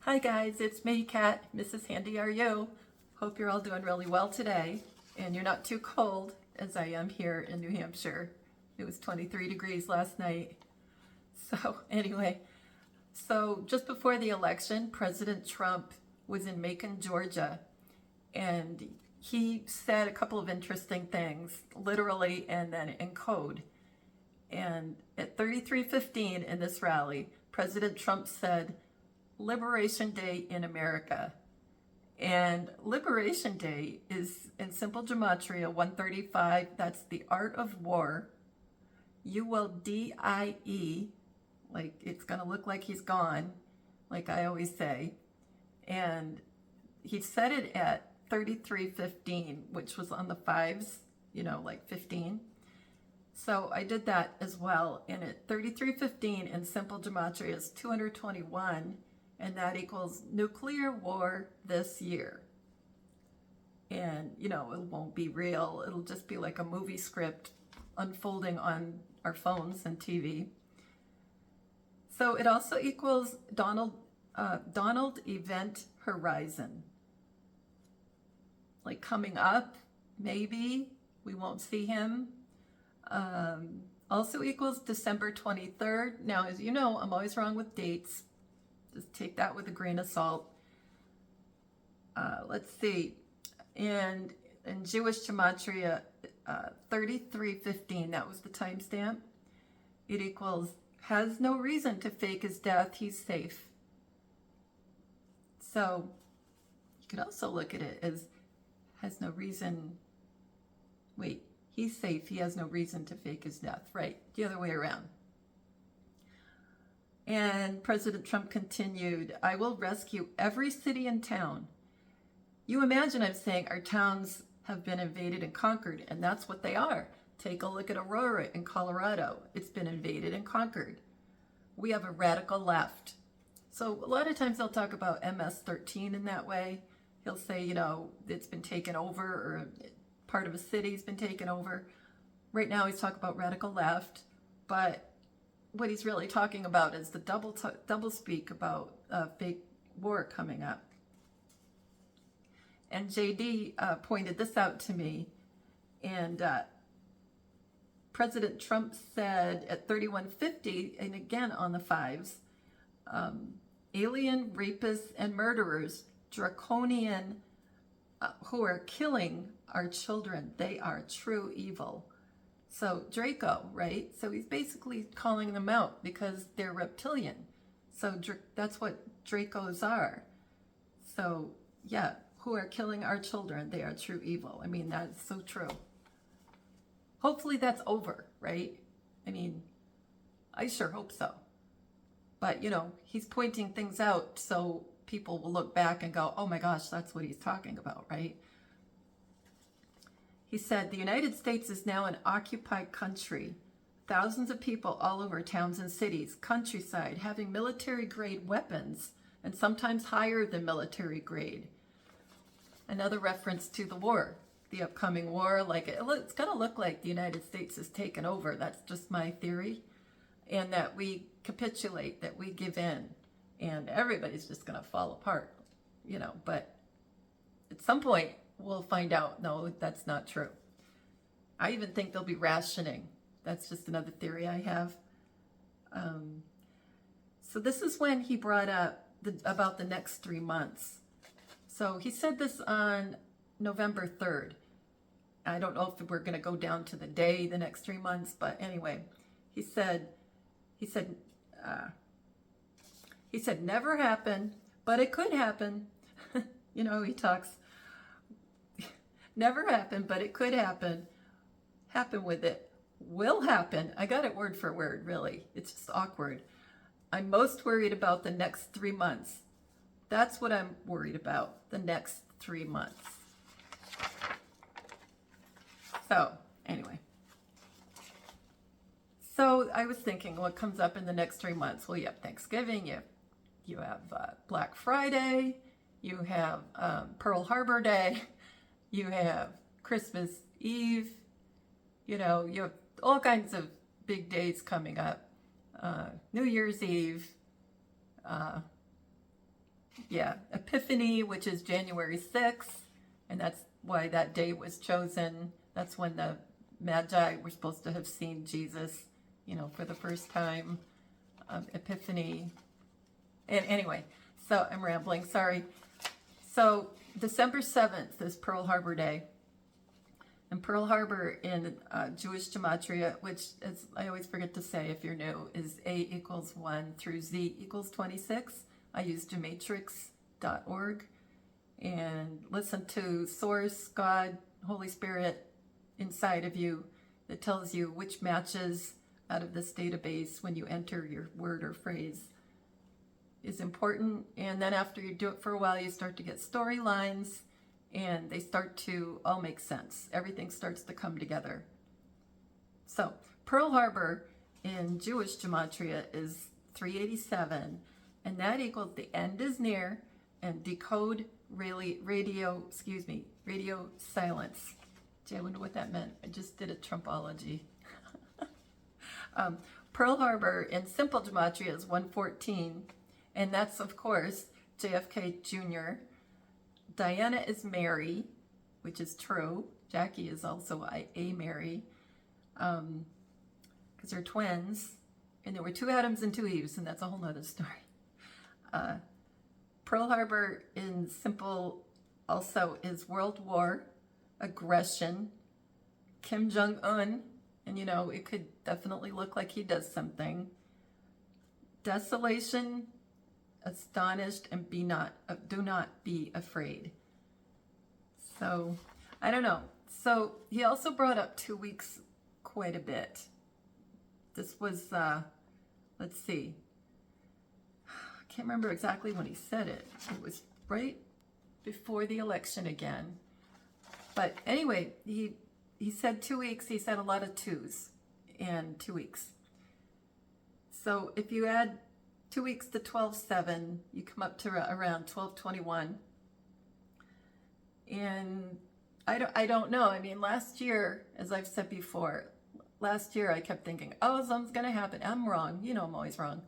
Hi guys, it's me, Kat, MrsHandyRU. Hope you're all doing really well today and you're not too cold as I am here in New Hampshire. It was 23 degrees last night. So anyway, just before the election, President Trump was in Macon, Georgia, and he said a couple of interesting things, literally and then in code. And at 33:15 in this rally, President Trump said, "Liberation Day in America." And Liberation Day is in simple gematria 135. That's the art of war. ULDIE, like it's going to look like he's gone, like I always say. And he said it at 33:15, which was on the fives, like 15. So I did that as well. And at 33:15 in simple gematria is 221. And that equals nuclear war this year. And, it won't be real. It'll just be like a movie script unfolding on our phones and TV. So it also equals Donald Event Horizon. Like coming up, maybe, we won't see him. Also equals December 23rd. Now, as you know, I'm always wrong with dates. Just take that with a grain of salt. Let's see. And in Jewish gematria, 33:15, that was the timestamp. It equals has no reason to fake his death. He's safe. So you could also look at it as has no reason. Wait, he's safe. He has no reason to fake his death. Right. The other way around. And President Trump continued, "I will rescue every city and town." You imagine I'm saying our towns have been invaded and conquered, and that's what they are. Take a look at Aurora in Colorado. It's been invaded and conquered. We have a radical left. So a lot of times they'll talk about MS-13 in that way. He'll say, it's been taken over, or part of a city's been taken over. Right now he's talking about radical left, but what he's really talking about is the double speak about fake war coming up. And JD pointed this out to me, and President Trump said at 31:50, and again on the fives, alien rapists and murderers, draconian, who are killing our children, they are true evil. So Draco, right? So he's basically calling them out because they're reptilian. So that's what Dracos are. So yeah, who are killing our children, they are true evil. I mean, that's so true. Hopefully that's over, right? I mean, I sure hope so. But, he's pointing things out so people will look back and go, oh my gosh, that's what he's talking about, right? He said, "The United States is now an occupied country. Thousands of people all over towns and cities, countryside, having military-grade weapons, and sometimes higher than military grade." Another reference to the war, the upcoming war. Like it's going to look like the United States is taken over. That's just my theory. And that we capitulate, that we give in, and everybody's just going to fall apart, But at some point, we'll find out, no, that's not true. I even think there'll be rationing. That's just another theory I have. So this is when he brought up about the next 3 months. So he said this on November 3rd. I don't know if we're going to go down to the day, the next 3 months, but anyway, he said, never happen, but it could happen. He talks. Never happen, but it could happen. Happen with it. Will happen. I got it word for word, really. It's just awkward. "I'm most worried about the next 3 months. That's what I'm worried about, the next 3 months." So, anyway. So, I was thinking, what comes up in the next 3 months? Well, you have Thanksgiving, you have Black Friday, you have Pearl Harbor Day, you have Christmas Eve, you have all kinds of big days coming up. New Year's Eve, yeah, Epiphany, which is January 6th, and that's why that day was chosen. That's when the Magi were supposed to have seen Jesus, you know, for the first time. Epiphany. And anyway, so I'm rambling, sorry. So December 7th is Pearl Harbor Day. And Pearl Harbor in Jewish gematria, which is, I always forget to say if you're new, is A equals 1 through Z equals 26. I use gematrix.org and listen to Source, God, Holy Spirit inside of you that tells you which matches out of this database when you enter your word or phrase is important. And then after you do it for a while, you start to get storylines and they start to all make sense. Everything starts to come together. So Pearl Harbor in Jewish gematria is 387, and that equals the end is near and decode radio silence. Gee, I wonder what that meant. I just did a Trumpology. Pearl Harbor in simple gematria is 114, and that's of course JFK Jr. Diana is Mary, which is true. Jackie is also a Mary, because they're twins, and there were 2 Adams and 2 Eves, and that's a whole nother story. Pearl Harbor in simple also is World War, aggression, Kim Jong-un, and you know, it could definitely look like he does something. Desolation, astonished, and do not be afraid. So I don't know. So he also brought up 2 weeks quite a bit. This was let's see, I can't remember exactly when he said it. It was right before the election again, but anyway, he said 2 weeks. He said a lot of twos in 2 weeks. So if you add 2 weeks to 12/7, you come up to around 12/21. And I don't know. I mean, last year, as I've said before, last year I kept thinking, oh, something's going to happen. I'm wrong. You know, I'm always wrong.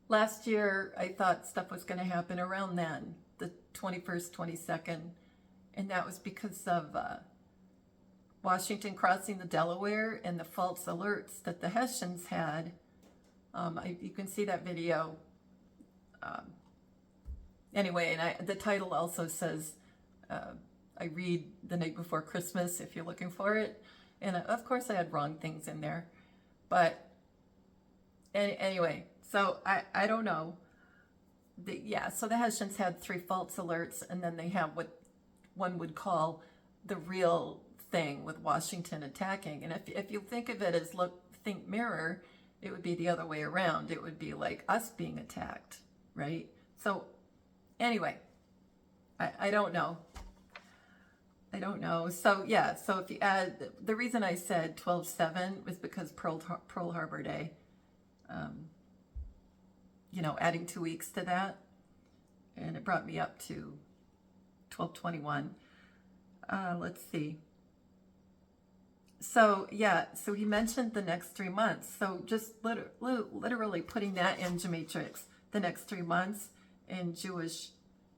Last year, I thought stuff was going to happen around then, the 21st, 22nd. And that was because of Washington crossing the Delaware and the false alerts that the Hessians had. You can see that video. Anyway, and the title also says, I read The Night Before Christmas, if you're looking for it. And of course I had wrong things in there. But anyway, so I don't know. So the Hessians had 3 false alerts, and then they have what one would call the real thing with Washington attacking. And if you think of it as think mirror, it would be the other way around. It would be like us being attacked, right? So anyway, I don't know. I don't know. So yeah, so if you add, the reason I said 12/7 was because Pearl Harbor Day, you know, adding 2 weeks to that, and it brought me up to 12/21. Let's see. So yeah, so he mentioned the next 3 months. So just literally putting that in Gematrix, the next 3 months in Jewish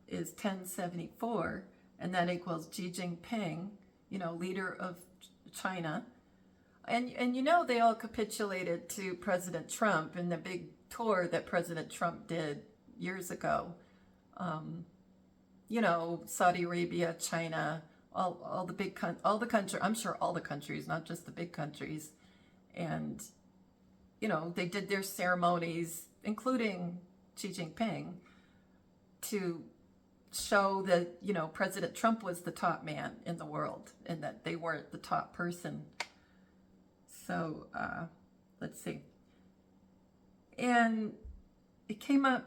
is 1074, and that equals Xi Jinping, you know, leader of China. And you know, they all capitulated to President Trump in the big tour that President Trump did years ago. You know, Saudi Arabia, China, all the countries, I'm sure all the countries, not just the big countries. And, you know, they did their ceremonies, including Xi Jinping, to show that, you know, President Trump was the top man in the world and that they weren't the top person. So, let's see. And it came up,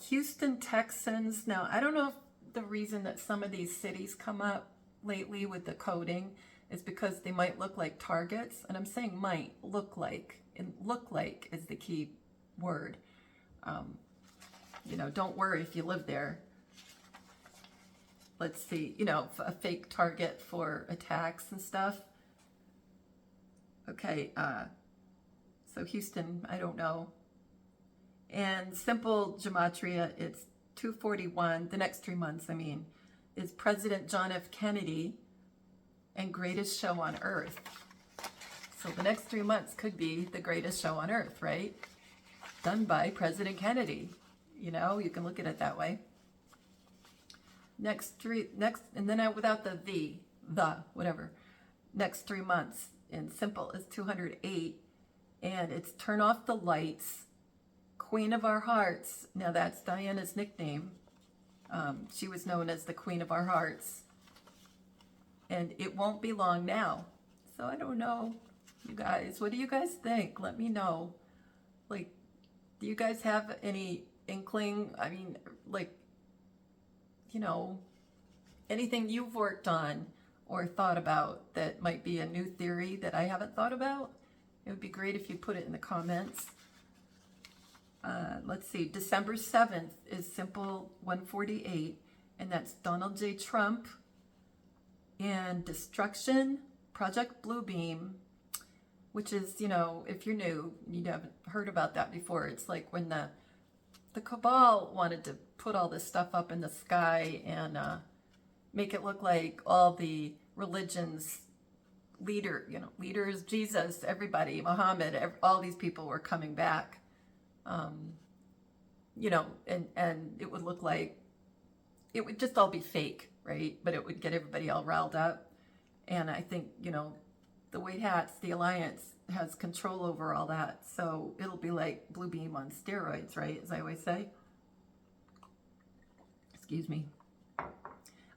Houston Texans. Now, I don't know if the reason that some of these cities come up lately with the coding is because they might look like targets. And I'm saying might look like, and look like is the key word. You know, don't worry if you live there. Let's see, you know, a fake target for attacks and stuff. Okay, so Houston, I don't know. And simple gematria, it's 241, the next 3 months, I mean, is President John F. Kennedy and Greatest Show on Earth. So the next 3 months could be the greatest show on earth, right? Done by President Kennedy. You know, you can look at it that way. Next, and then without the whatever. Next 3 months in simple is 208. And it's Turn Off the Lights, Queen of Our Hearts. Now that's Diana's nickname. She was known as the Queen of Our Hearts. And it won't be long now. So I don't know. You guys, what do you guys think? Let me know. Like, do you guys have any inkling? I mean, like, you know, anything you've worked on or thought about that might be a new theory that I haven't thought about? It would be great if you put it in the comments. Let's see, December 7th is simple 148, and that's Donald J. Trump and Destruction, Project Bluebeam, which is, you know, if you're new, you haven't heard about that before. It's like when the cabal wanted to put all this stuff up in the sky and make it look like all the religions, leaders, Jesus, everybody, Muhammad, all these people were coming back, you know, and it would look like, it would just all be fake, right? But it would get everybody all riled up. And I think, you know, the White Hats, the Alliance, has control over all that. So it'll be like Blue Beam on steroids, right? As I always say. Excuse me.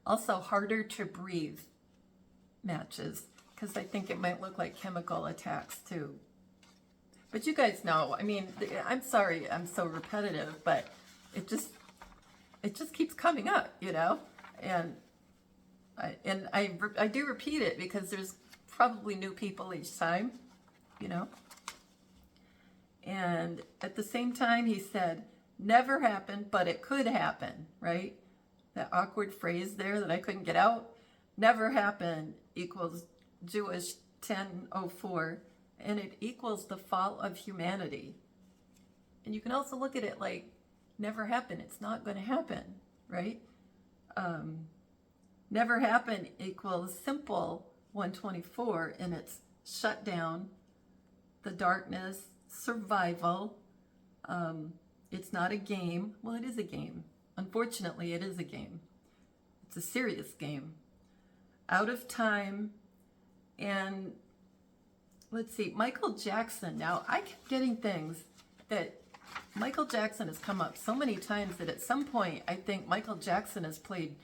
Also, harder to breathe matches, because I think it might look like chemical attacks too. But you guys know, I mean, I'm sorry I'm so repetitive, but it just keeps coming up, you know? And I do repeat it because there's probably new people each time, you know. And at the same time, he said, never happened, but it could happen, right? That awkward phrase there that I couldn't get out. Never happened equals Jewish 10:04, and it equals the fall of humanity. And you can also look at it like, never happened, it's not going to happen, right? Never happened equals simple 124, and it's shut down, the darkness, survival. It's not a game. Well, it is a game. Unfortunately, it is a game. It's a serious game. Out of time. And let's see, Michael Jackson. Now, I keep getting things that Michael Jackson has come up so many times that at some point, I think Michael Jackson has played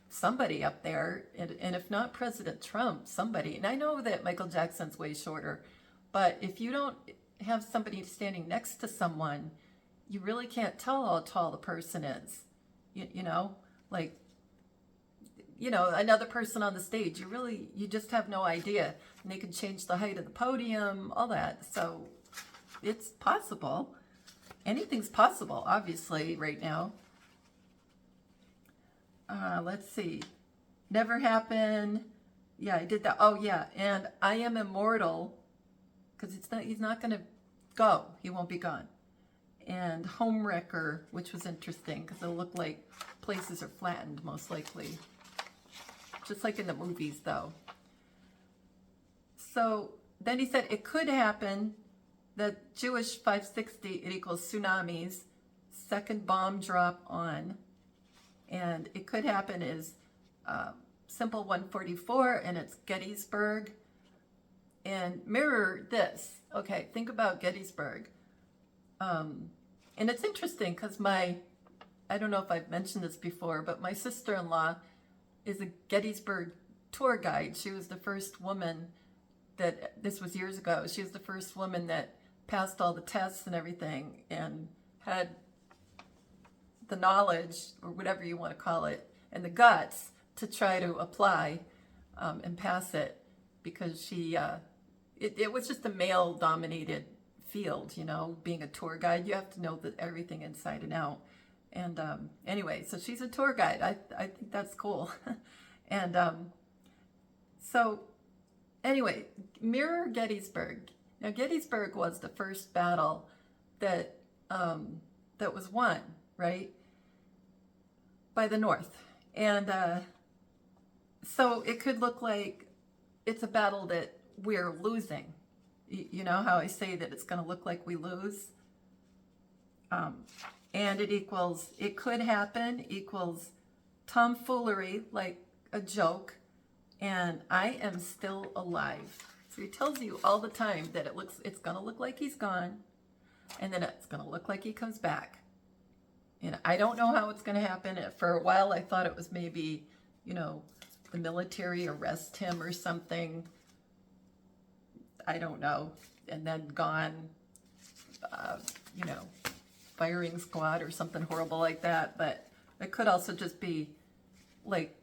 somebody up there, and if not President Trump, somebody. And I know that Michael Jackson's way shorter, but if you don't have somebody standing next to someone, you really can't tell how tall the person is. You know, like, you know, another person on the stage, you just have no idea. And they can change the height of the podium, all that. So it's possible. Anything's possible, obviously, right now. Let's see. Never happened. Yeah, I did that. Oh, yeah. And I am immortal, because he's not going to go. He won't be gone. And Homewrecker, which was interesting, because it'll look like places are flattened, most likely. Just like in the movies, though. So then he said it could happen that Jewish 560, it equals tsunamis, second bomb drop on. And it could happen is simple 144, and it's Gettysburg. And mirror this. Okay, think about Gettysburg. And it's interesting because I don't know if I've mentioned this before, but my sister-in-law is a Gettysburg tour guide. She was the first woman this was years ago, she was the first woman that passed all the tests and everything and had the knowledge, or whatever you want to call it, and the guts to try to apply and pass it, because it was just a male-dominated field, you know, being a tour guide. You have to know everything inside and out. And anyway, so she's a tour guide. I think that's cool. And so anyway, mirror Gettysburg. Now, Gettysburg was the first battle that was won, right? by the north. And so it could look like it's a battle that we're losing. You know how I say that it's going to look like we lose? And it equals, it could happen, equals tomfoolery, like a joke, and I am still alive. So he tells you all the time that it's going to look like he's gone, and then it's going to look like he comes back. And I don't know how it's going to happen. For a while, I thought it was maybe, you know, the military arrest him or something. I don't know. And then gone, you know, firing squad or something horrible like that. But it could also just be like,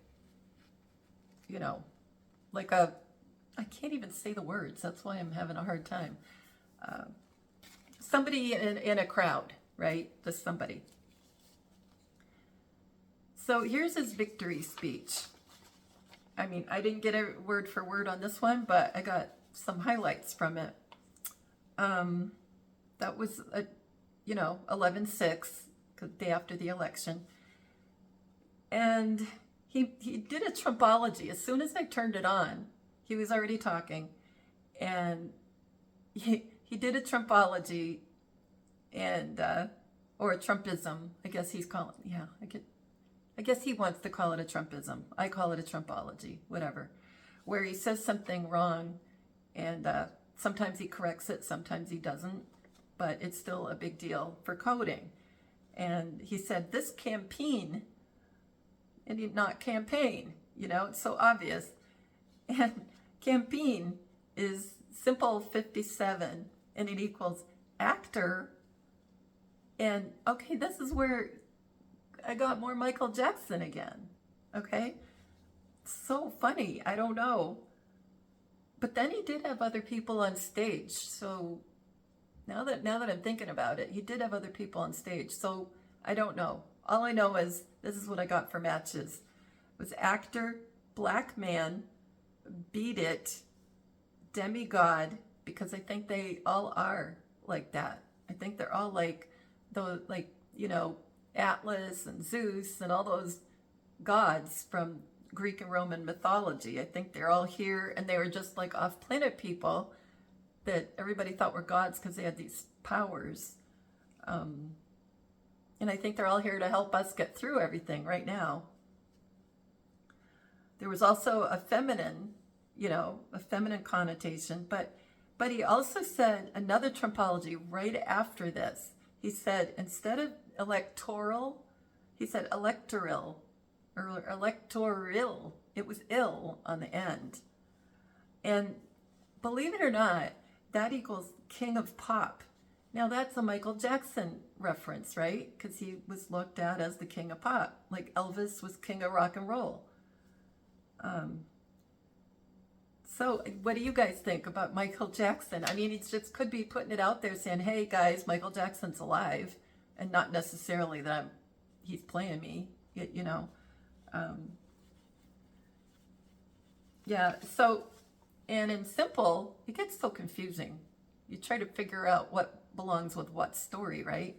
you know, like a, I can't even say the words. That's why I'm having a hard time. Somebody in a crowd, right? Just somebody. So here's his victory speech. I mean, I didn't get a word for word on this one, but I got some highlights from it. That was, you know, 11/6, the day after the election. And he did a Trumpology. As soon as I turned it on, he was already talking. And he did a Trumpology, and, or a Trumpism, I guess he's calling, yeah, I guess he wants to call it a Trumpism. I call it a Trumpology, whatever. Where he says something wrong, and sometimes he corrects it, sometimes he doesn't, but it's still a big deal for coding. And he said, this campaign, and not campaign, you know, it's so obvious. And campaign is simple 57, and it equals actor. And okay, this is where I got more Michael Jackson again. Okay, so funny. I don't know, but then he did have other people on stage. So now that I'm thinking about it, he did have other people on stage. So I don't know. All I know is this is what I got for matches. It was actor, black man, beat it, demigod, because I think they all are like that. I think they're all like those, like, you know, Atlas and Zeus and all those gods from Greek and Roman mythology. I think they're all here, and they were just like off-planet people that everybody thought were gods because they had these powers. And I think they're all here to help us get through everything right now. There was also a feminine, you know, a feminine connotation, but he also said another Trumpology right after this. He said, instead of electoral, he said electoral, or electoral. It was ill on the end. And believe it or not, that equals king of pop. Now that's a Michael Jackson reference, right? Because he was looked at as the king of pop, like Elvis was king of rock and roll. So what do you guys think about Michael Jackson? I mean, he just could be putting it out there saying, hey guys, Michael Jackson's alive, and not necessarily that he's playing me, you know. Yeah, so, and in simple, it gets so confusing. You try to figure out what belongs with what story, right?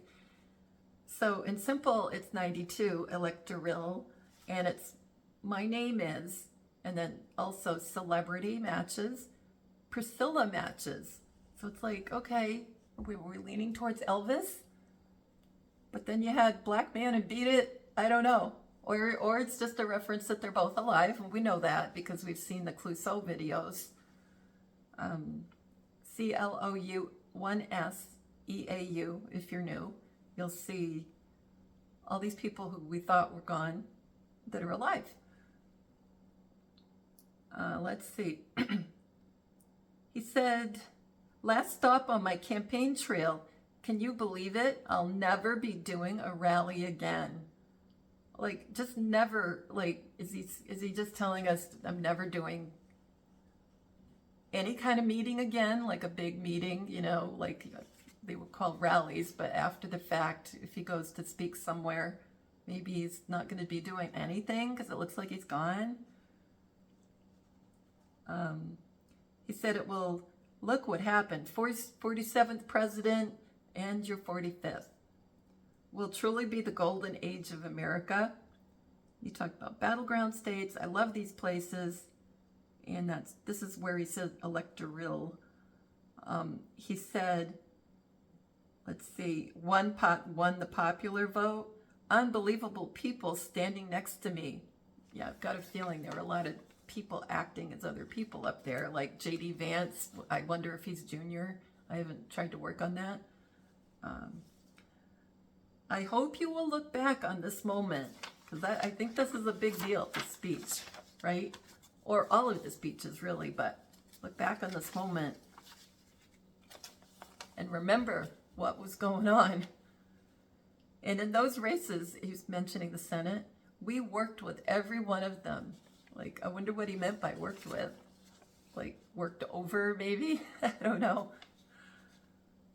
So in simple, it's 92, electoral, and it's my name is, and then also celebrity matches, Priscilla matches. So it's like, okay, we were leaning towards Elvis, but then you had Black Man and Beat It. I don't know. Or it's just a reference that they're both alive. And we know that because we've seen the Clouseau videos. CLOU1SEAU, if you're new, you'll see all these people who we thought were gone that are alive. Let's see. He said, last stop on my campaign trail. Can you believe it? I'll never be doing a rally again. Like, just never, like, is he just telling us I'm never doing any kind of meeting again, like a big meeting, you know, like they were called rallies, but after the fact, if he goes to speak somewhere, maybe he's not going to be doing anything because it looks like he's gone. He said it will, look what happened, 47th president and your 45th. Will truly be the golden age of America. You talk about battleground states. I love these places. And this is where he said electoral. He said, let's see, won the popular vote. Unbelievable people standing next to me. Yeah, I've got a feeling there were a lot of people acting as other people up there, like J.D. Vance. I wonder if he's junior. I haven't tried to work on that. I hope you will look back on this moment, because I think this is a big deal, the speech, right? Or all of the speeches, really, but look back on this moment and remember what was going on. And in those races, he's mentioning the Senate, we worked with every one of them. Like, I wonder what he meant by worked with. Like, worked over, maybe? I don't know.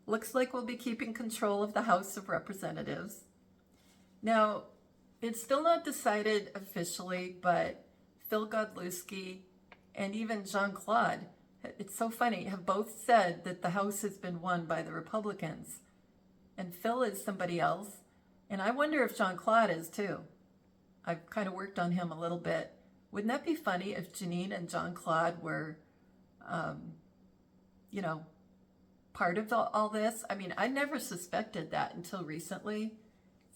Looks like we'll be keeping control of the House of Representatives. Now, it's still not decided officially, but Phil Godlewski and even Jean-Claude, it's so funny, have both said that the House has been won by the Republicans. And Phil is somebody else. And I wonder if Jean-Claude is too. I've kind of worked on him a little bit. Wouldn't that be funny if Janine and Jean-Claude were, you know, part of all this? I mean, I never suspected that until recently.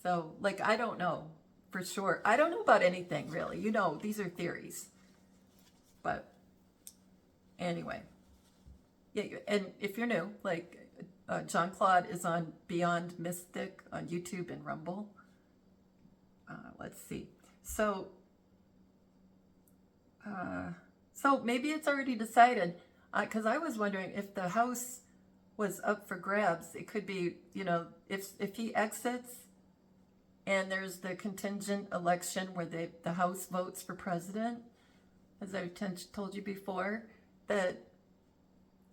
So, like, I don't know for sure. I don't know about anything, really. You know, these are theories. But anyway. Yeah, and if you're new, like, Jean-Claude is on Beyond Mystic on YouTube and Rumble. Let's see. So maybe it's already decided. Because I was wondering if the House was up for grabs. It could be, you know, if he exits and there's the contingent election where the House votes for president, as I've told you before, that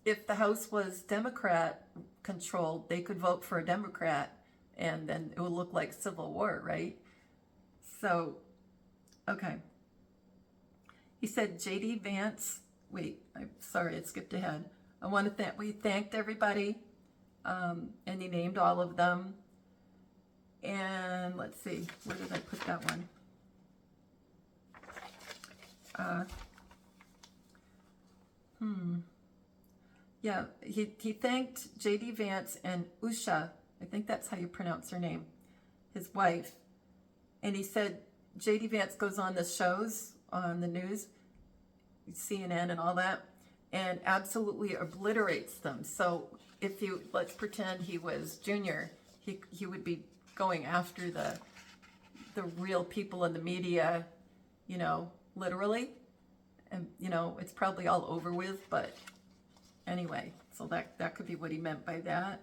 if the House was Democrat controlled, they could vote for a Democrat and then it would look like civil war, right? So, okay. He said J.D. Vance, wait, I'm sorry, I skipped ahead. I want to we thanked everybody, and he named all of them. And let's see, where did I put that one? Yeah, he thanked J.D. Vance and Usha, I think that's how you pronounce her name, his wife. And he said J.D. Vance goes on the shows on the news, CNN and all that, and absolutely obliterates them. So if you, let's pretend he was junior, he would be going after the real people in the media, you know, literally. And, you know, it's probably all over with, but anyway, so that could be what he meant by that.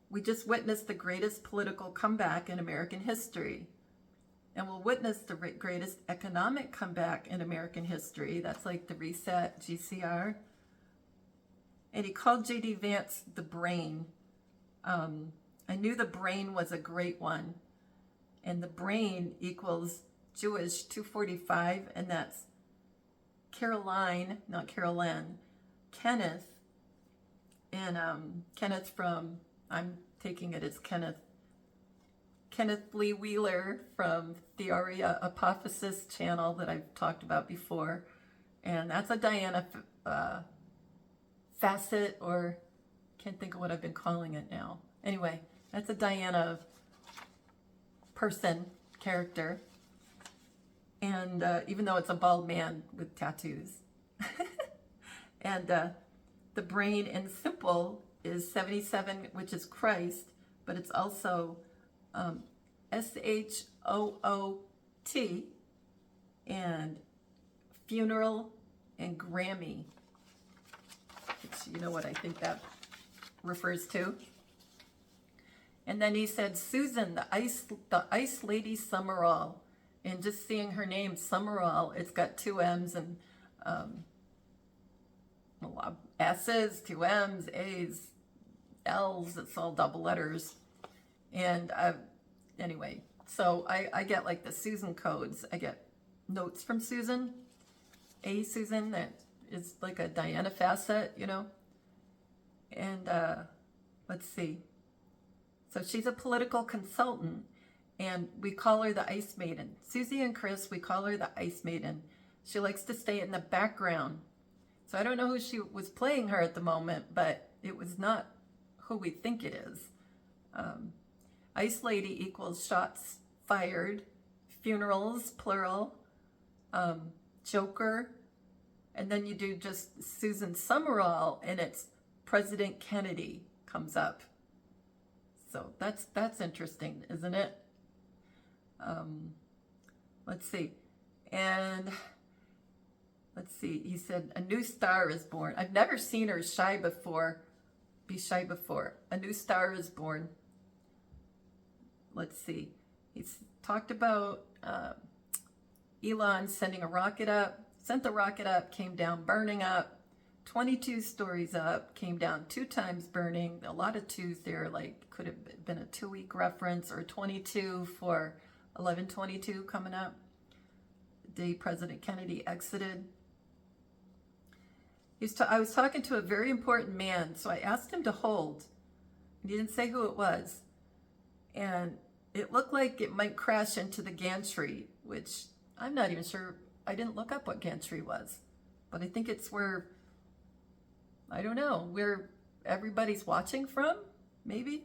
We just witnessed the greatest political comeback in American history. And we'll witness the greatest economic comeback in American history. That's like the reset, GCR. And he called J.D. Vance the brain. I knew the brain was a great one. And the brain equals Jewish 245, and that's Caroline, not Carolyn, Kenneth. And Kenneth from, I'm taking it as Kenneth Lee Wheeler from the Aria Apophysis channel that I've talked about before. And that's a Diana facet, or can't think of what I've been calling it now. Anyway, that's a Diana person, character. And even though it's a bald man with tattoos. And the brain in simple is 77, which is Christ, but it's also SHOOT and funeral and Grammy, which you know what I think that refers to. And then he said Susan, the ice lady Summerall, and just seeing her name Summerall, it's got 2 M's and S's, 2 M's, A's, L's, it's all double letters. And anyway, so I get like the Susan codes. I get notes from Susan, a Susan that is like a Diana facet, you know. And let's see. So she's a political consultant, And we call her the Ice Maiden. Susie and Chris, we call her the Ice Maiden. She likes to stay in the background. So I don't know who she was playing her at the moment, but it was not who we think it is. Ice Lady equals shots fired, funerals, plural, Joker, and then you do just Susan Summerall, and it's President Kennedy comes up. So that's interesting, isn't it? Let's see. And let's see. He said, a new star is born. I've never seen her be shy before. A new star is born. Let's see. He's talked about Elon sending a rocket up, sent the rocket up, came down burning up, 22 stories up, came down 2 times burning. A lot of twos there, like could have been a 2-week reference, or 22 for 11/22 coming up. The day President Kennedy exited. I was talking to a very important man, so I asked him to hold. He didn't say who it was. And it looked like it might crash into the gantry, which I'm not even sure. I didn't look up what gantry was. But I think it's where, I don't know, where everybody's watching from, maybe?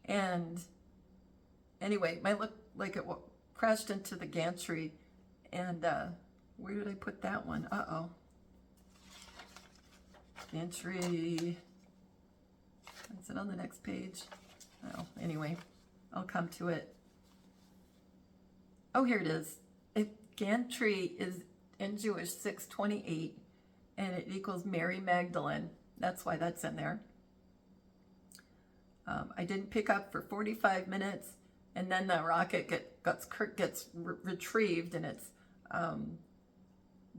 And anyway, it might look like it crashed into the gantry. And where did I put that one? Uh-oh. Gantry. Is it on the next page? Oh, anyway, I'll come to it. Oh, here it is. Gantry is in Jewish 628, and it equals Mary Magdalene. That's why that's in there. I didn't pick up for 45 minutes, and then the rocket gets retrieved, and it's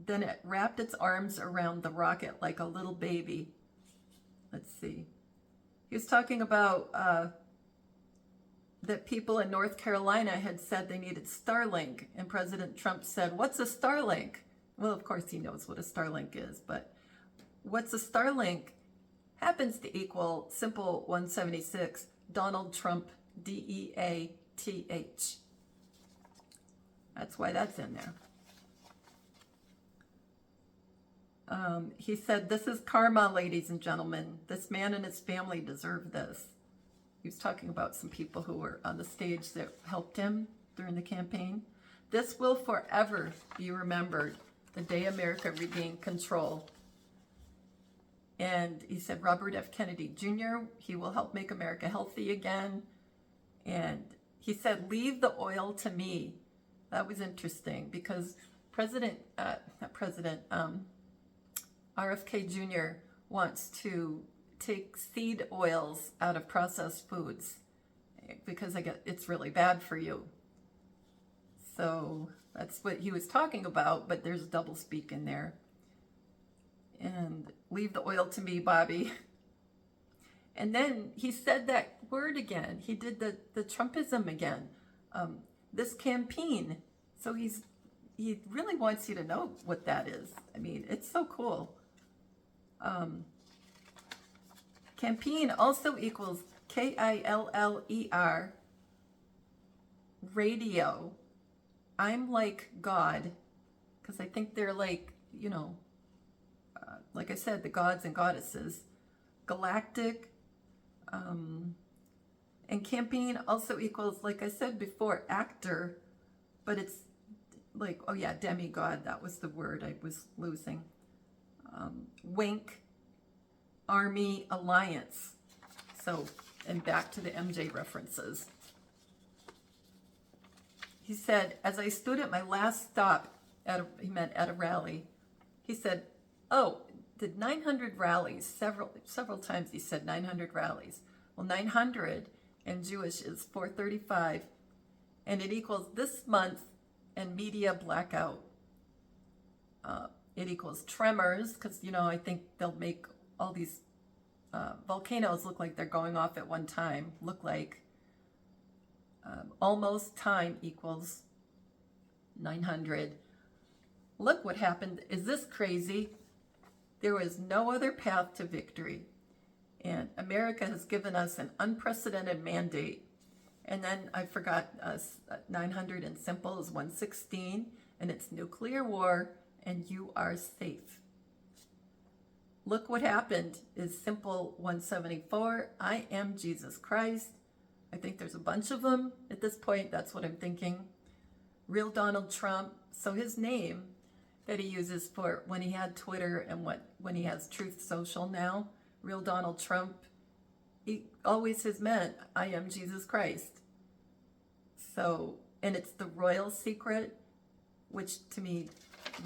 then it wrapped its arms around the rocket like a little baby. Let's see. He was talking about that people in North Carolina had said they needed Starlink, and President Trump said, "What's a Starlink?" Well, of course he knows what a Starlink is, but what's a Starlink happens to equal simple 176, Donald Trump, DEATH. That's why that's in there. He said, "This is karma, ladies and gentlemen. This man and his family deserve this." He was talking about some people who were on the stage that helped him during the campaign. "This will forever be remembered, the day America regained control." And he said, Robert F. Kennedy Jr., he will help make America healthy again. And he said, "Leave the oil to me." That was interesting because RFK Jr. wants to take seed oils out of processed foods because it's really bad for you. So that's what he was talking about, but there's double speak in there. And leave the oil to me, Bobby. And then he said that word again. He did the Trumpism again. This campaign. So he really wants you to know what that is. I mean, it's so cool. Campaign also equals KILLER, radio. I'm like God, because I think they're like, like I said, the gods and goddesses. Galactic. And campaign also equals, like I said before, actor, but it's like, oh yeah, demigod, that was the word I was losing. Wink, army, alliance. So, and back to the MJ references. He said, as I stood at my last stop, he meant at a rally, he said, oh, did 900 rallies, several times he said 900 rallies. Well, 900 in Jewish is 435, and it equals this month and media blackout. It equals tremors, because, I think they'll make all these volcanoes look like they're going off at one time, almost time equals 900. Look what happened. Is this crazy? There was no other path to victory. And America has given us an unprecedented mandate. And then I forgot 900 in simple is 116, and it's nuclear war, and you are safe. Look what happened is simple 174, I am Jesus Christ. I think there's a bunch of them at this point, that's what I'm thinking. Real Donald Trump, so his name that he uses for when he had Twitter and when he has Truth Social now, Real Donald Trump, he always has meant, I am Jesus Christ. So, and it's the royal secret, which to me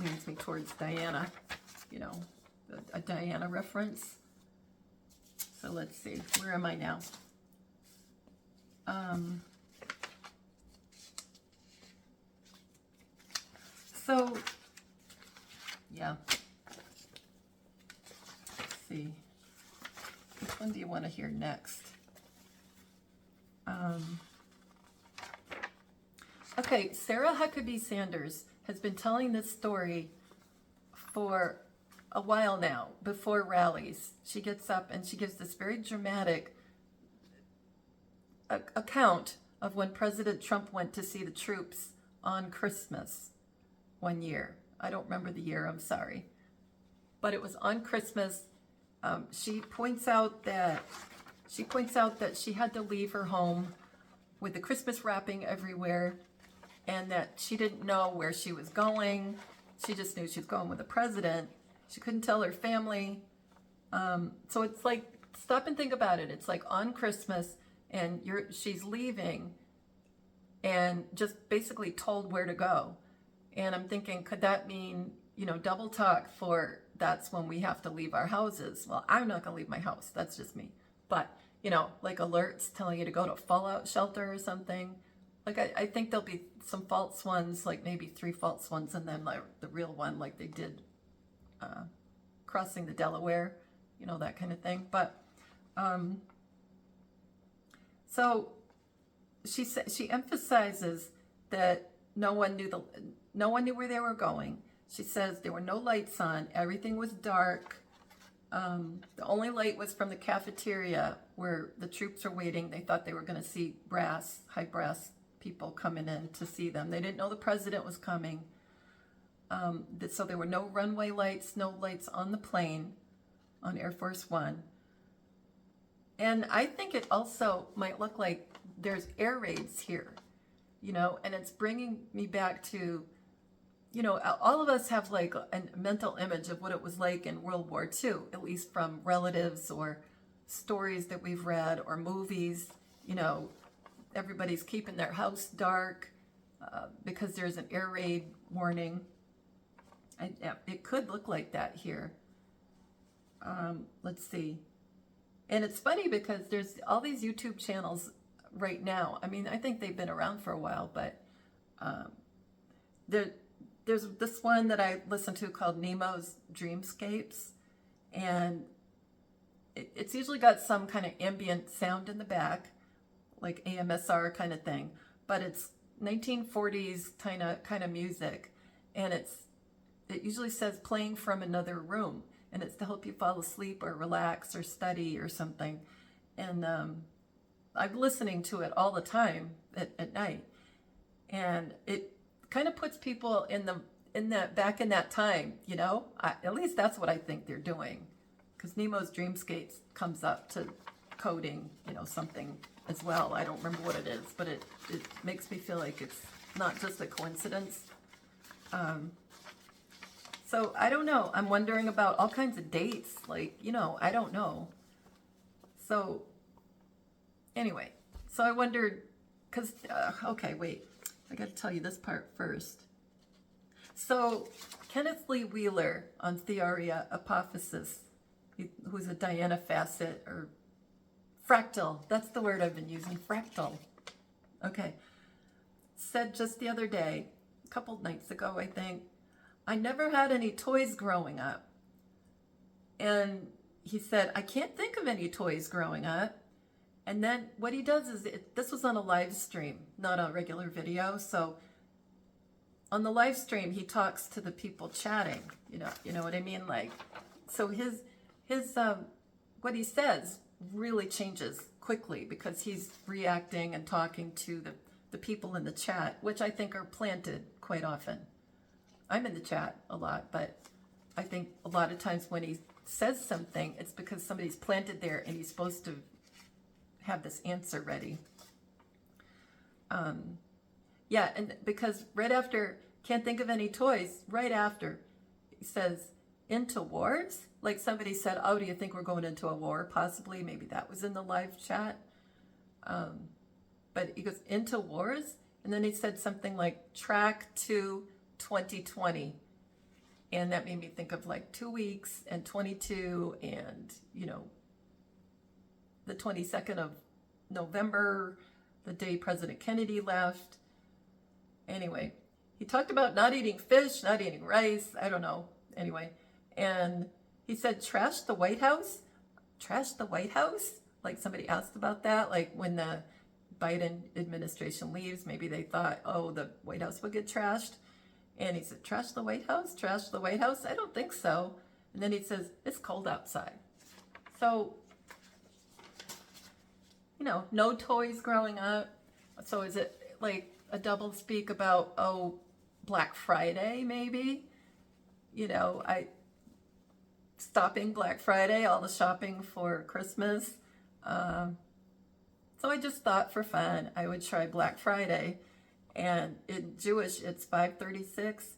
leads me towards Diana, you know, a Diana reference. So let's see, where am I now? So, yeah. Let's see. Which one do you want to hear next? Okay, Sarah Huckabee Sanders has been telling this story for a while now, before rallies. She gets up and she gives this very dramatic account of when President Trump went to see the troops on Christmas one year. I don't remember the year, I'm sorry. But it was on Christmas. She points out that she had to leave her home with the Christmas wrapping everywhere, and that she didn't know where she was going. She just knew she was going with the president. She couldn't tell her family. So it's like, stop and think about it. It's like on Christmas, and she's leaving and just basically told where to go. And I'm thinking, could that mean, you know, double talk for that's when we have to leave our houses? Well, I'm not going to leave my house. That's just me. But, you know, like alerts telling you to go to a fallout shelter or something. Like, I think there'll be some false ones, like maybe 3 false ones, and then like the real one, like they did crossing the Delaware, you know, that kind of thing. But, so she emphasizes that no one knew where they were going. She says there were no lights on, everything was dark. The only light was from the cafeteria where the troops are waiting. They thought they were going to see high brass people coming in to see them. They didn't know the president was coming. So there were no runway lights, no lights on the plane, on Air Force One. And I think it also might look like there's air raids here, you know, and it's bringing me back to, you know, all of us have like a mental image of what it was like in World War II, at least from relatives or stories that we've read or movies. You know, everybody's keeping their house dark because there's an air raid warning. It could look like that here. Let's see. And it's funny because there's all these YouTube channels right now. I mean, I think they've been around for a while, but there's this one that I listen to called Nemo's Dreamscapes, and it's usually got some kind of ambient sound in the back, like AMSR kind of thing, but it's 1940s kind of music, and it usually says playing from another room, and it's to help you fall asleep or relax or study or something. And I'm listening to it all the time at night, and it kind of puts people back in that time, you know. At least that's what I think they're doing, because Nemo's Dreamscapes comes up to coding, you know, something as well. I don't remember what it is, but it makes me feel like it's not just a coincidence. So I don't know. I'm wondering about all kinds of dates, like, you know, I don't know. So anyway, so I wondered, because, okay, wait, I got to tell you this part first. So Kenneth Lee Wheeler on Theoria Apophysis, who's a Diana facet, or fractal, that's the word I've been using, fractal. Okay, said just the other day, a couple nights ago, I think, I never had any toys growing up. And he said, I can't think of any toys growing up. And then what he does is, this was on a live stream, not a regular video. So on the live stream, he talks to the people chatting, you know what I mean? Like, so his what he says really changes quickly because he's reacting and talking to the people in the chat, which I think are planted quite often. I'm in the chat a lot, but I think a lot of times when he says something, it's because somebody's planted there and he's supposed to have this answer ready. Yeah, and because right after, can't think of any toys, right after, he says, into wars? Like somebody said, oh, do you think we're going into a war? Possibly, maybe that was in the live chat. But he goes, into wars? And then he said something like, track to 2020. And that made me think of like 2 weeks and 22 and, you know, the 22nd of November, the day President Kennedy left. Anyway, he talked about not eating fish, not eating rice, I don't know. Anyway, and he said, trash the White House? Trash the White House? Like somebody asked about that, like when the Biden administration leaves, maybe they thought, oh, the White House would get trashed. And he said, trash the White House? Trash the White House? I don't think so. And then he says, it's cold outside. So, you know, no toys growing up. So is it like a double speak about, oh, Black Friday maybe? You know, stopping Black Friday, all the shopping for Christmas. So I just thought for fun, I would try Black Friday. And in Jewish, it's 536.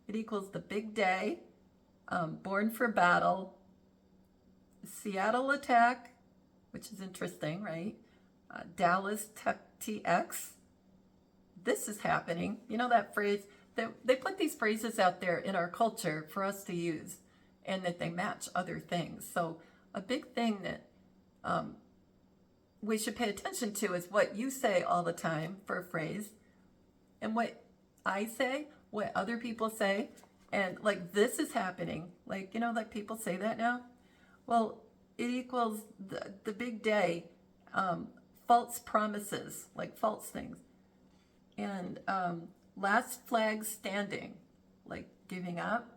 It equals the big day, born for battle, Seattle attack, which is interesting, right? Dallas TX. This is happening. You know that phrase? They put these phrases out there in our culture for us to use and that they match other things. So a big thing that we should pay attention to is what you say all the time for a phrase and what I say, what other people say. And like this is happening. Like, you know, like people say that now. Well, it equals the big day, false promises, like false things. And last flag standing, like giving up.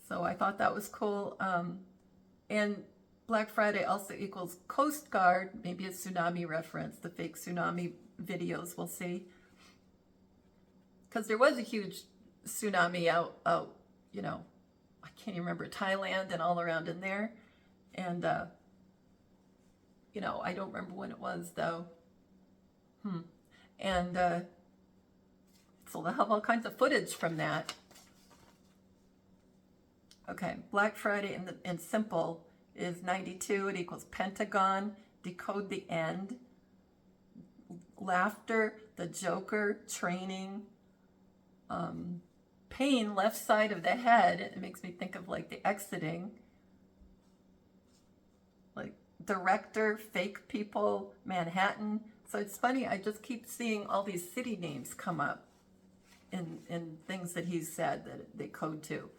So I thought that was cool. And Black Friday also equals Coast Guard, maybe a tsunami reference, the fake tsunami videos we'll see. Because there was a huge tsunami out, you know, I can't even remember, Thailand and all around in there. And, you know, I don't remember when it was though. And so they'll have all kinds of footage from that. Okay, Black Friday in simple is 92. It equals Pentagon, decode the end, laughter, the Joker, training, pain, left side of the head. It makes me think of like the exiting, like director, fake people, Manhattan. So it's funny, I just keep seeing all these city names come up in things that he's said that they code to.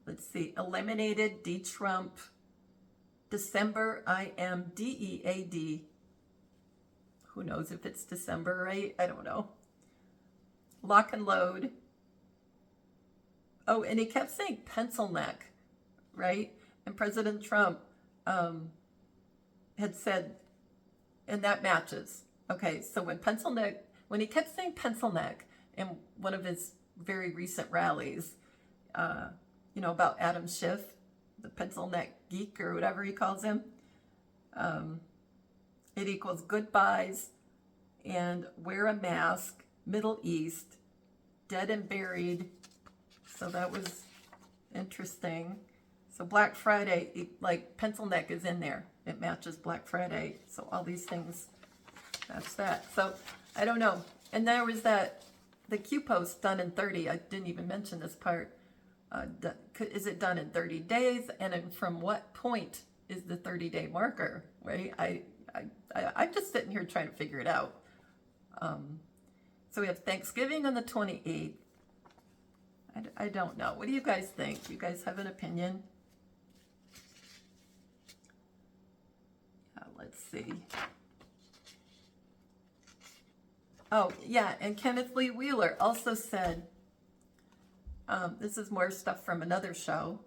Let's see, eliminated, de-Trump, December, I am DEAD. Who knows if it's December, right? I don't know. Lock and load. Oh, and he kept saying pencil neck, right? And President Trump had said, and that matches. Okay, so when he kept saying pencil neck in one of his very recent rallies, you know, about Adam Schiff, the pencil neck geek or whatever he calls him, it equals goodbyes and wear a mask, Middle East, dead and buried. So that was interesting. So Black Friday, like pencil neck is in there. It matches Black Friday. So all these things, that's that. So I don't know. And there was the Q post done in 30. I didn't even mention this part. Is it done in 30 days? And from what point is the 30-day marker, right? I'm just sitting here trying to figure it out. So we have Thanksgiving on the 28th. I don't know. What do you guys think? You guys have an opinion? Let's see. Oh, yeah, and Kenneth Lee Wheeler also said, this is more stuff from another show.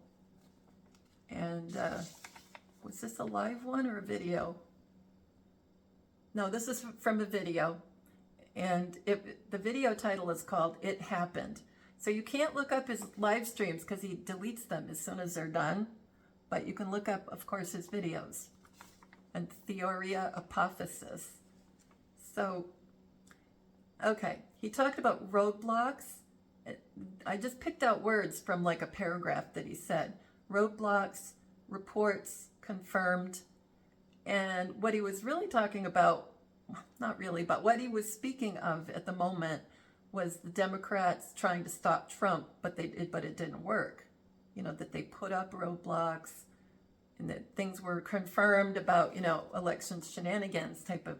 And was this a live one or a video? No, this is from a video. And the video title is called It Happened. So you can't look up his live streams because he deletes them as soon as they're done. But you can look up, of course, his videos. And Theoria Apophysis. So, okay, he talked about roadblocks. I just picked out words from like a paragraph that he said. Roadblocks, reports, confirmed. And what he was really talking about, not really, but what he was speaking of at the moment was the Democrats trying to stop Trump, but it didn't work. You know, that they put up roadblocks and that things were confirmed about, you know, election shenanigans type of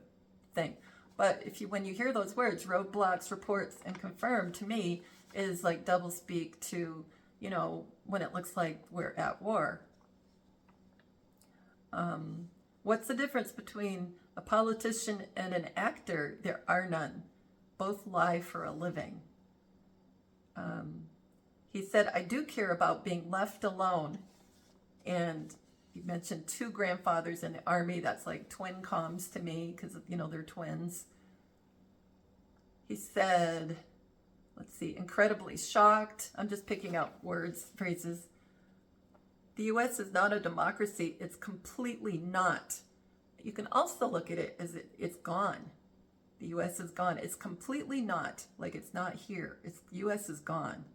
thing. But when you hear those words, roadblocks, reports, and confirmed, to me is like doublespeak to, you know, when it looks like we're at war. What's the difference between a politician and an actor? There are none. Both lie for a living. He said, I do care about being left alone. And he mentioned 2 grandfathers in the Army. That's like twin comms to me because, you know, they're twins. He said, let's see, incredibly shocked. I'm just picking out words, phrases. The U.S. is not a democracy. It's completely not. You can also look at it as it's gone. The U.S. is gone. It's completely not, like it's not here. The U.S. is gone.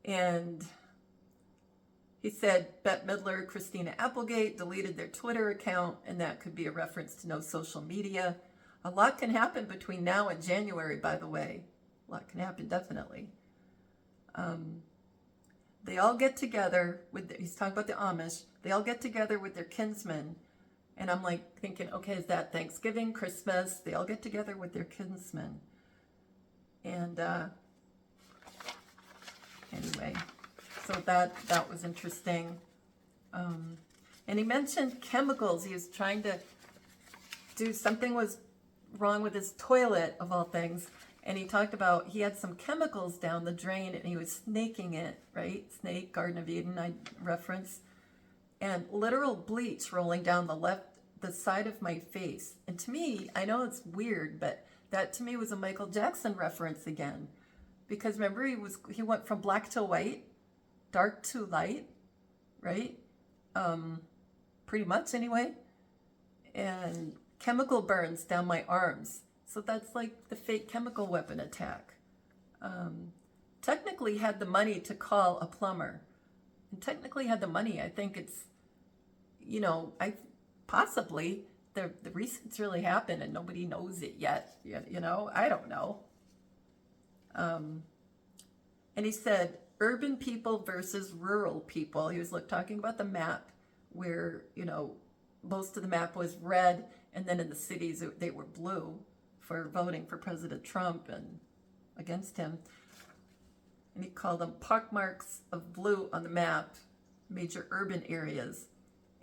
And he said Bette Midler, Christina Applegate deleted their Twitter account, and that could be a reference to no social media. A lot can happen between now and January, by the way. A lot can happen, definitely. They all get together he's talking about the Amish. They all get together with their kinsmen. And I'm like thinking, okay, is that Thanksgiving, Christmas? They all get together with their kinsmen. And anyway, so that was interesting. And he mentioned chemicals. He was trying to do something was wrong with his toilet, of all things. And he talked about he had some chemicals down the drain and he was snaking it, right? Snake, Garden of Eden, I reference. And literal bleach rolling down the side of my face. And to me, I know it's weird, but that to me was a Michael Jackson reference again. Because remember, he went from black to white, dark to light, right? Pretty much anyway. And chemical burns down my arms. So that's like the fake chemical weapon attack. Technically had the money to call a plumber. And technically had the money. I think it's, you know, possibly the research really happened and nobody knows it yet. You know, I don't know. And he said, urban people versus rural people. He was talking about the map where, you know, most of the map was red and then in the cities they were blue for voting for President Trump and against him. And he called them pockmarks of blue on the map, major urban areas,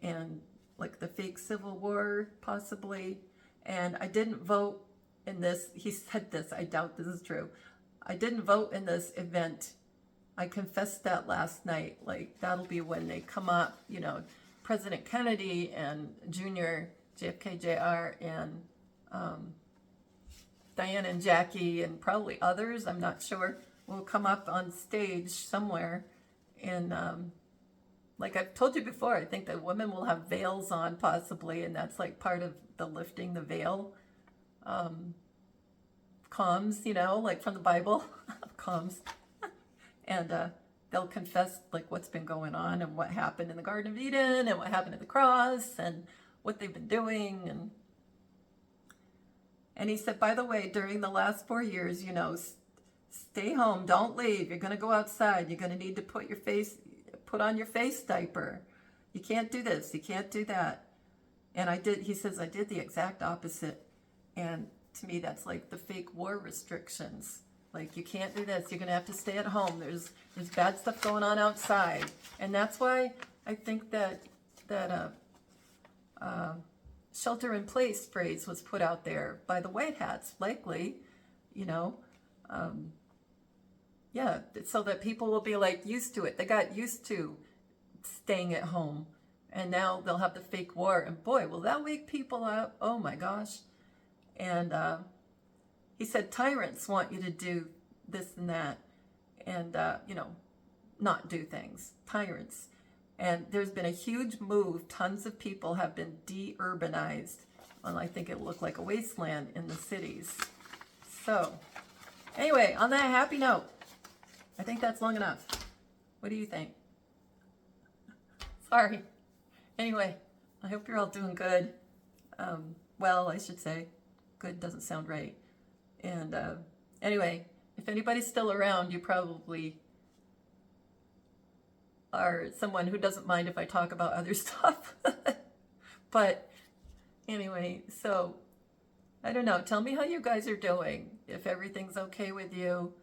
and like the fake Civil War, possibly. And I didn't vote in this. He said this. I doubt this is true. I didn't vote in this event. I confessed that last night. Like, that'll be when they come up, you know, President Kennedy and Jr., JFK Jr., and Diana and Jackie, and probably others, I'm not sure, will come up on stage somewhere. And like I've told you before, I think that women will have veils on possibly, and that's like part of the lifting the veil. Comms, you know, like from the Bible, comms. And they'll confess like what's been going on and what happened in the Garden of Eden and what happened at the cross and what they've been doing. And he said, by the way, during the last 4 years, you know, stay home, don't leave. You're going to go outside. You're going to need to put on your face diaper. You can't do this. You can't do that. And he says, I did the exact opposite. And to me, that's like the fake war restrictions. Like, you can't do this. You're going to have to stay at home. There's bad stuff going on outside. And that's why I think that shelter in place phrase was put out there by the white hats, likely, you know. yeah, so that people will be like used to it. They got used to staying at home, and now they'll have the fake war, and boy, will that wake people up. Oh my gosh. And he said tyrants want you to do this and that, and not do things. Tyrants. And there's been a huge move. Tons of people have been de-urbanized, and I think it looked like a wasteland in the cities. So anyway, on that happy note, I think that's long enough. What do you think? Sorry. Anyway, I hope you're all doing good. Well, I should say. Good doesn't sound right. And anyway, if anybody's still around, you probably are someone who doesn't mind if I talk about other stuff. But anyway, so I don't know. Tell me how you guys are doing. If everything's okay with you.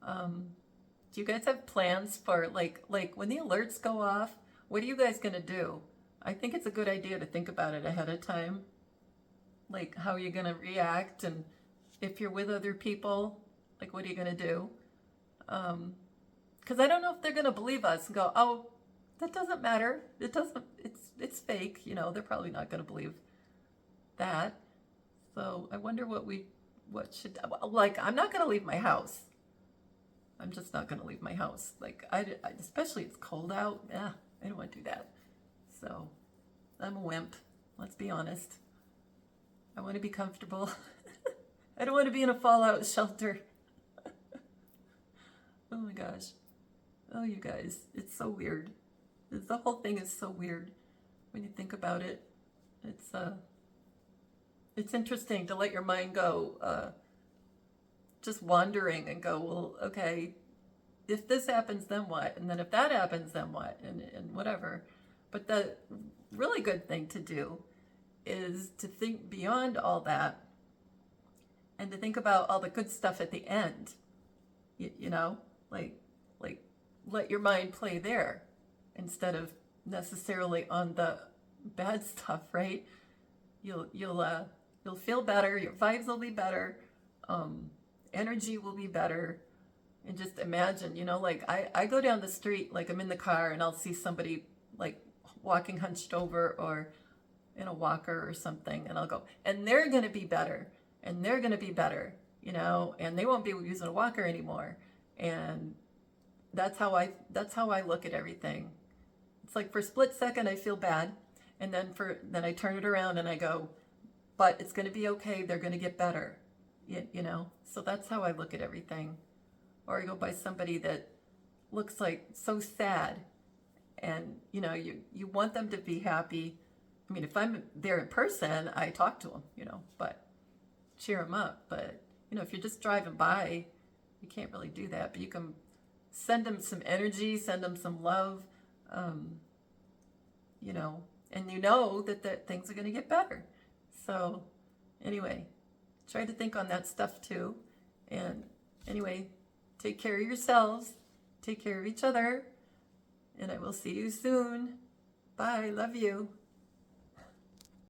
Do you guys have plans for like when the alerts go off? What are you guys gonna do? I think it's a good idea to think about it ahead of time. Like, how are you gonna react, and if you're with other people, like, what are you gonna do? Because I don't know if they're gonna believe us and go, oh, that doesn't matter. It doesn't. It's fake. They're probably not gonna believe that. So I wonder what should, like, I'm not gonna leave my house. I'm just not gonna leave my house. Like, I especially it's cold out. Yeah, I don't want to do that. So I'm a wimp. Let's be honest. I want to be comfortable. I don't want to be in a fallout shelter. Oh my gosh. Oh, you guys, it's so weird. The whole thing is so weird when you think about it. It's interesting to let your mind go, just wandering and go, well, okay, if this happens, then what? And then if that happens, then what? And whatever. But the really good thing to do is to think beyond all that and to think about all the good stuff at the end. Like let your mind play there instead of necessarily on the bad stuff, right? You'll feel better, your vibes will be better, energy will be better. And just imagine, like I go down the street, like I'm in the car and I'll see somebody like walking hunched over or in a walker or something, and I'll go, and they're going to be better, and they're going to be better, and they won't be using a walker anymore. And that's how I look at everything. It's like for a split second I feel bad, and then I turn it around and I go, but it's going to be okay. They're going to get better, So that's how I look at everything. Or I go by somebody that looks like so sad, and you want them to be happy. I mean, if I'm there in person, I talk to them, but cheer them up. But if you're just driving by, you can't really do that. But you can send them some energy, send them some love, and that things are going to get better. So anyway, try to think on that stuff too. And anyway, take care of yourselves, take care of each other, and I will see you soon. Bye, love you.